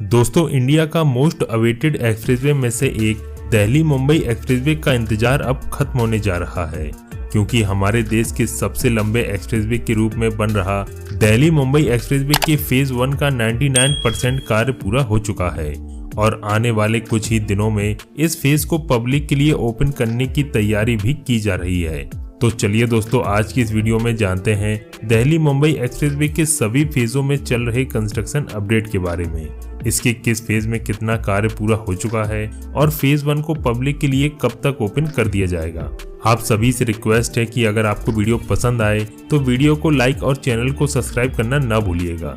दोस्तों, इंडिया का most awaited expressway में से एक दिल्ली मुंबई एक्सप्रेसवे का इंतजार अब खत्म होने जा रहा है, क्योंकि हमारे देश के सबसे लंबे एक्सप्रेसवे के रूप में बन रहा दिल्ली मुंबई एक्सप्रेसवे के फेज 1 का 99% कार्य पूरा हो चुका है और आने वाले कुछ ही दिनों में इस फेज को पब्लिक के लिए ओपन करने की तैयारी भी की जा रही है। तो चलिए दोस्तों, आज की इस वीडियो में जानते हैं दिल्ली मुंबई एक्सप्रेसवे के सभी फेजों में चल रहे कंस्ट्रक्शन अपडेट के बारे में। इसके किस फेज में कितना कार्य पूरा हो चुका है और फेज 1 को पब्लिक के लिए कब तक ओपन कर दिया जाएगा। आप सभी से रिक्वेस्ट है कि अगर आपको वीडियो पसंद आए तो वीडियो को लाइक और चैनल को सब्सक्राइब करना न भूलिएगा।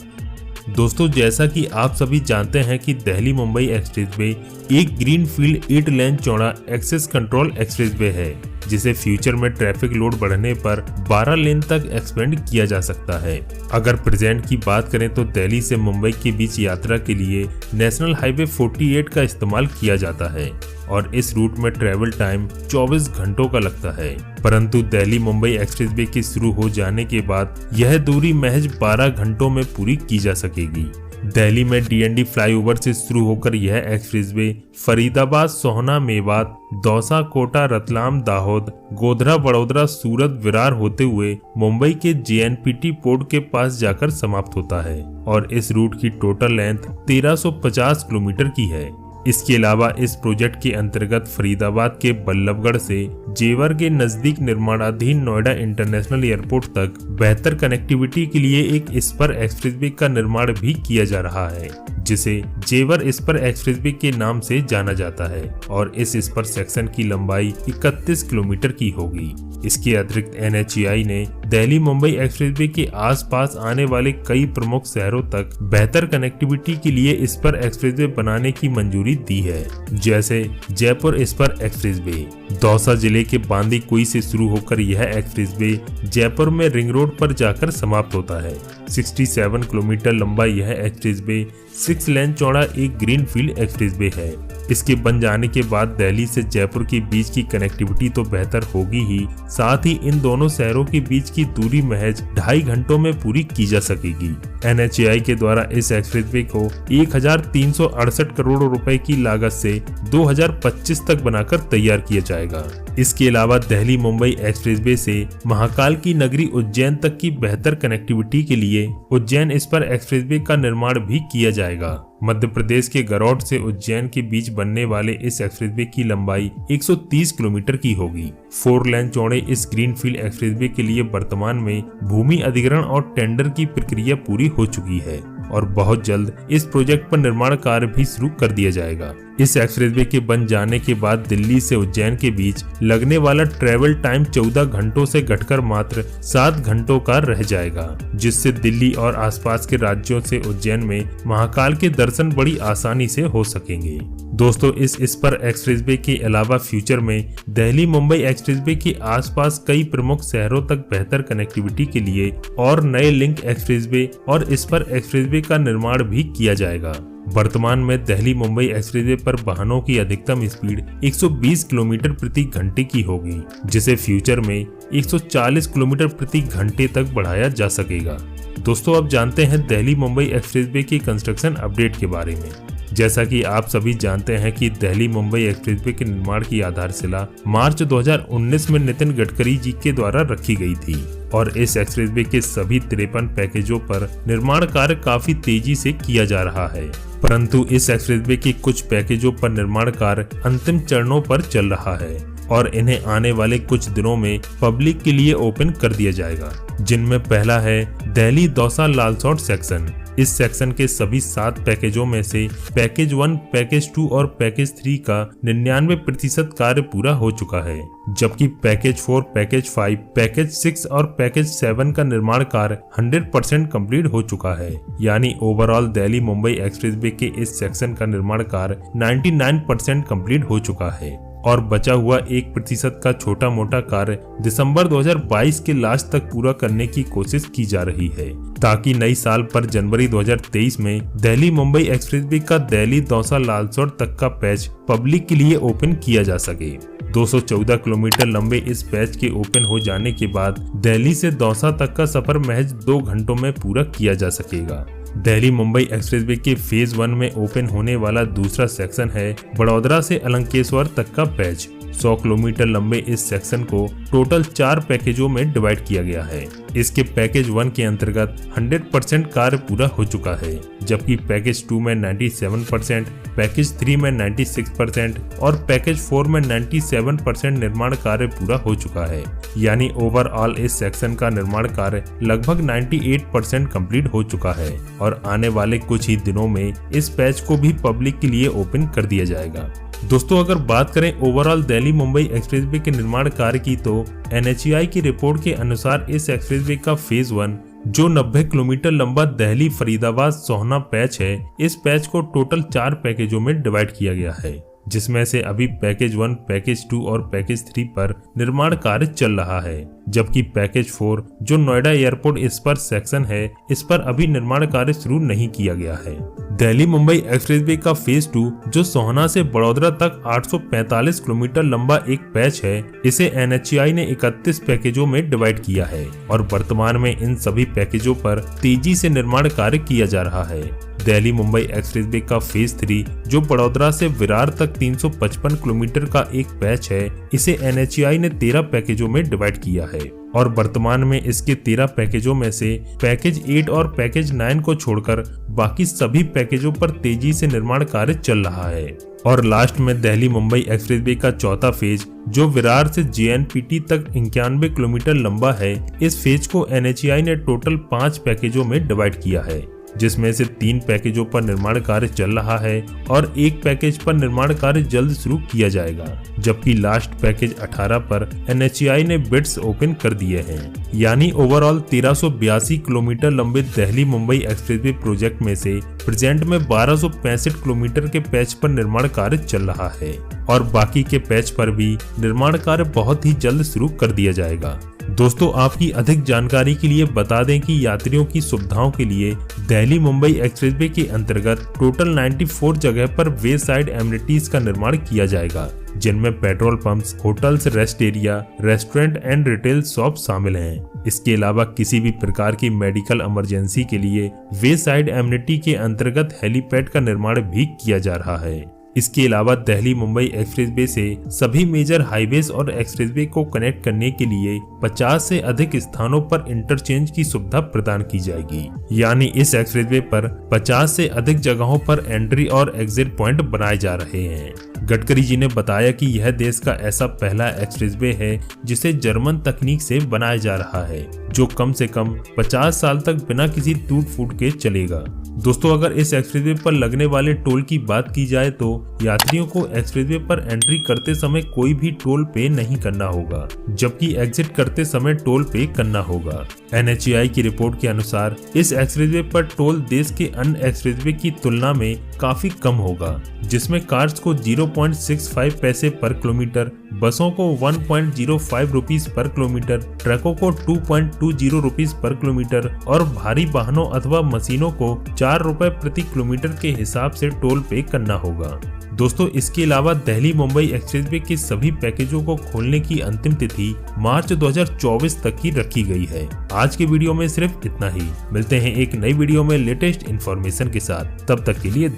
दोस्तों, जैसा कि आप सभी जानते हैं कि दिल्ली मुंबई एक्सप्रेसवे एक ग्रीन फील्ड 8 लेन चौड़ा एक्सेस कंट्रोल एक्सप्रेसवे है, जिसे फ्यूचर में ट्रैफिक लोड बढ़ने पर 12 लेन तक एक्सपेंड किया जा सकता है। अगर प्रेजेंट की बात करें तो दिल्ली से मुंबई के बीच यात्रा के लिए नेशनल हाईवे 48 का इस्तेमाल किया जाता है और इस रूट में ट्रेवल टाइम 24 घंटों का लगता है, परंतु दिल्ली मुंबई एक्सप्रेसवे के शुरू हो जाने के बाद यह दूरी महज 12 घंटों में पूरी की जा सकेगी। दिल्ली में डीएनडी फ्लाईओवर से शुरू होकर यह एक्सप्रेसवे फरीदाबाद, सोहना, मेवात, दौसा, कोटा, रतलाम, दाहोद, गोधरा, बड़ोदरा, सूरत, विरार होते हुए मुंबई के जेएनपीटी पोर्ट के पास जाकर समाप्त होता है और इस रूट की टोटल लेंथ 1350 किलोमीटर की है। इसके अलावा इस प्रोजेक्ट के अंतर्गत फरीदाबाद के बल्लभगढ़ से जेवर के नजदीक निर्माणाधीन नोएडा इंटरनेशनल एयरपोर्ट तक बेहतर कनेक्टिविटी के लिए एक स्पर एक्सप्रेसवे का निर्माण भी किया जा रहा है, जिसे जेवर स्पर एक्सप्रेसवे के नाम से जाना जाता है और इस स्पर सेक्शन की लंबाई 31 किलोमीटर की होगी। इसके अतिरिक्त एनएचएआई ने दिल्ली मुंबई एक्सप्रेसवे के आसपास आने वाले कई प्रमुख शहरों तक बेहतर कनेक्टिविटी के लिए स्पर एक्सप्रेसवे बनाने की मंजूरी दी है, जैसे जयपुर स्पर एक्सप्रेसवे। दौसा जिले के बांदीकुई से शुरू होकर यह एक्सप्रेसवे जयपुर में रिंग रोड पर जाकर समाप्त होता है। 67 किलोमीटर लंबा यह एक्सप्रेसवे 6 लेन चौड़ा एक ग्रीन फील्ड एक्सप्रेसवे है। इसके बन जाने के बाद दिल्ली से जयपुर के बीच की कनेक्टिविटी तो बेहतर होगी ही, साथ ही इन दोनों शहरों के बीच की दूरी महज 2.5 घंटों में पूरी की जा सकेगी। एनएचएआई के द्वारा इस एक्सप्रेसवे को 1368 करोड़ रुपए की लागत से 2025 तक बनाकर तैयार किया जाएगा। इसके अलावा दिल्ली मुंबई एक्सप्रेसवे से महाकाल की नगरी उज्जैन तक की बेहतर कनेक्टिविटी के लिए उज्जैन स्पर एक्सप्रेसवे का निर्माण भी किया जाएगा। मध्य प्रदेश के गरौड से उज्जैन के बीच बनने वाले इस एक्सप्रेसवे की लंबाई 130 किलोमीटर की होगी। 4 लेन चौड़े इस ग्रीनफील्ड एक्सप्रेसवे के लिए वर्तमान में भूमि अधिग्रहण और टेंडर की प्रक्रिया पूरी हो चुकी है और बहुत जल्द इस प्रोजेक्ट पर निर्माण कार्य भी शुरू कर दिया जाएगा। इस एक्सप्रेसवे के बन जाने के बाद दिल्ली से उज्जैन के बीच लगने वाला ट्रेवल टाइम 14 घंटों से घटकर मात्र 7 घंटों का रह जाएगा, जिससे दिल्ली और आसपास के राज्यों से उज्जैन में महाकाल के दर्शन बड़ी आसानी से हो सकेंगे। दोस्तों, इस स्पर एक्सप्रेसवे के अलावा फ्यूचर में दिल्ली मुंबई एक्सप्रेसवे के आसपास कई प्रमुख शहरों तक बेहतर कनेक्टिविटी के लिए और नए लिंक एक्सप्रेसवे और स्पर एक्सप्रेसवे का निर्माण भी किया जाएगा। वर्तमान में दिल्ली मुंबई एक्सप्रेसवे पर वाहनों की अधिकतम स्पीड 120 किलोमीटर प्रति घंटे की होगी, जिसे फ्यूचर में 140 किलोमीटर प्रति घंटे तक बढ़ाया जा सकेगा। दोस्तों, अब जानते हैं दिल्ली मुंबई एक्सप्रेसवे के कंस्ट्रक्शन अपडेट के बारे में। जैसा कि आप सभी जानते हैं कि दिल्ली मुंबई एक्सप्रेसवे के निर्माण की आधारशिला मार्च 2019 में नितिन गडकरी जी के द्वारा रखी गई थी और इस एक्सप्रेसवे के सभी 53 पैकेजों पर निर्माण कार्य काफी तेजी से किया जा रहा है, परंतु इस एक्सप्रेसवे के कुछ पैकेजों पर निर्माण कार्य अंतिम चरणों पर चल रहा है और इन्हें आने वाले कुछ दिनों में पब्लिक के लिए ओपन कर दिया जाएगा, जिनमें पहला है दिल्ली दौसा लालसौट सेक्शन। इस सेक्शन के सभी 7 पैकेजों में से पैकेज 1, पैकेज 2 और पैकेज 3 का 99% कार्य पूरा हो चुका है, जबकि पैकेज 4, पैकेज 5, पैकेज 6 और पैकेज 7 का निर्माण कार्य 100% कंप्लीट हो चुका है। यानी ओवरऑल दिल्ली मुंबई एक्सप्रेसवे के इस सेक्शन का निर्माण कार्य 99% कंप्लीट हो चुका है और बचा हुआ 1% का छोटा मोटा कार्य दिसंबर 2022 के लास्ट तक पूरा करने की कोशिश की जा रही है, ताकि नई साल पर जनवरी 2023 में दिल्ली मुंबई एक्सप्रेसवे का दिल्ली दौसा लालसौट तक का पैच पब्लिक के लिए ओपन किया जा सके। 214 किलोमीटर लंबे इस पैच के ओपन हो जाने के बाद दिल्ली से दौसा तक का सफर महज 2 घंटों में पूरा किया जा सकेगा। दिल्ली मुंबई एक्सप्रेसवे के फेज 1 में ओपन होने वाला दूसरा सेक्शन है बड़ोदरा से अलंकेश्वर तक का पैच। 100 किलोमीटर लंबे इस सेक्शन को टोटल 4 पैकेजों में डिवाइड किया गया है। इसके पैकेज 1 के अंतर्गत 100% कार्य पूरा हो चुका है, जबकि पैकेज 2 में 97%, पैकेज 3 में 96% और पैकेज 4 में 97% निर्माण कार्य पूरा हो चुका है। यानी ओवरऑल इस सेक्शन का निर्माण कार्य लगभग 98% कंप्लीट हो चुका है और आने वाले कुछ ही दिनों में इस पैच को भी पब्लिक के लिए ओपन कर दिया जाएगा। दोस्तों, अगर बात करें ओवरऑल दिल्ली मुंबई एक्सप्रेसवे के निर्माण कार्य की तो NHAI की रिपोर्ट के अनुसार इस एक्सप्रेसवे का फेज 1 जो 90 किलोमीटर लंबा दिल्ली फरीदाबाद सोहना पैच है, इस पैच को टोटल 4 पैकेजों में डिवाइड किया गया है, जिसमें से अभी पैकेज 1, पैकेज 2 और पैकेज 3 पर निर्माण कार्य चल रहा है, जबकि पैकेज 4 जो नोएडा एयरपोर्ट इस पर सेक्शन है, इस पर अभी निर्माण कार्य शुरू नहीं किया गया है। दिल्ली मुंबई एक्सप्रेसवे का फेज 2 जो सोहना से बड़ोदरा तक 845 किलोमीटर लंबा एक पैच है, इसे NHAI ने 31 पैकेजों में डिवाइड किया है और वर्तमान में इन सभी पैकेजों पर तेजी से निर्माण कार्य किया जा रहा है। दिल्ली मुंबई एक्सप्रेसवे का फेज 3 जो बड़ोदरा से विरार तक 355 किलोमीटर का एक पैच है, इसे NHAI ने 13 पैकेजों में डिवाइड किया है और वर्तमान में इसके 13 पैकेजों में से पैकेज 8 और पैकेज 9 को छोड़कर बाकी सभी पैकेजों पर तेजी से निर्माण कार्य चल रहा है। और लास्ट में दिल्ली मुंबई एक्सप्रेसवे का चौथा फेज जो विरार से JNPT तक 91 किलोमीटर लंबा है, इस फेज को NHAI ने टोटल 5 पैकेजों में डिवाइड किया है, जिसमें से 3 पैकेजों पर निर्माण कार्य चल रहा है और 1 पैकेज पर निर्माण कार्य जल्द शुरू किया जाएगा, जबकि लास्ट पैकेज 18 पर NHAI ने बिड्स ओपन कर दिए हैं। यानी ओवरऑल 1382 किलोमीटर लंबे दिल्ली मुंबई एक्सप्रेसवे प्रोजेक्ट में से प्रेजेंट में 1265 किलोमीटर के पैच पर निर्माण कार्य चल रहा है और बाकी के पैच पर भी निर्माण कार्य बहुत ही जल्द शुरू कर दिया जाएगा। दोस्तों, आपकी अधिक जानकारी के लिए बता दें कि यात्रियों की सुविधाओं के लिए दिल्ली मुंबई एक्सप्रेसवे के अंतर्गत टोटल 94 जगह पर वे साइड एमिनिटीज का निर्माण किया जाएगा, जिनमें petrol pumps, hotels, rest area, restaurant and retail shop शामिल हैं। इसके अलावा किसी भी प्रकार की मेडिकल इमरजेंसी के लिए वे साइड एमिनिटी के अंतर्गत हेलीपैड का निर्माण भी किया जा रहा है। इसके अलावा दिल्ली मुंबई एक्सप्रेसवे से सभी मेजर हाईवेज और एक्सप्रेसवे को कनेक्ट करने के लिए 50 से अधिक स्थानों पर इंटरचेंज की सुविधा प्रदान की जाएगी। यानी इस एक्सप्रेसवे पर 50 से अधिक जगहों पर एंट्री और एग्जिट पॉइंट बनाए जा रहे हैं। गडकरी जी ने बताया कि यह देश का ऐसा पहला एक्सप्रेसवे है जिसे जर्मन तकनीक से बनाया जा रहा है, जो कम से कम 50 साल तक बिना किसी टूट फूट के चलेगा। दोस्तों, अगर इस एक्सप्रेसवे पर लगने वाले टोल की बात की जाए तो यात्रियों को एक्सप्रेसवे पर एंट्री करते समय कोई भी टोल पे नहीं करना होगा, जबकि एग्जिट करते समय टोल पे करना होगा। NHAI की रिपोर्ट के अनुसार इस एक्सप्रेसवे पर टोल देश के अन्य एक्सप्रेसवे की तुलना में काफी कम होगा, जिसमें कार्स को 0.65 पैसे पर किलोमीटर, बसों को 1.05 रुपीस पर किलोमीटर, ट्रकों को 2.20 रुपीस पर किलोमीटर और भारी वाहनों अथवा मशीनों को 4 रुपए प्रति किलोमीटर के हिसाब से टोल पे करना होगा। दोस्तों, इसके अलावा दिल्ली मुंबई एक्सप्रेसवे के सभी पैकेजों को खोलने की अंतिम तिथि मार्च 2024 तक की रखी गई है। आज के वीडियो में सिर्फ इतना ही। मिलते हैं एक नई वीडियो में लेटेस्ट इन्फॉर्मेशन के साथ। तब तक के लिए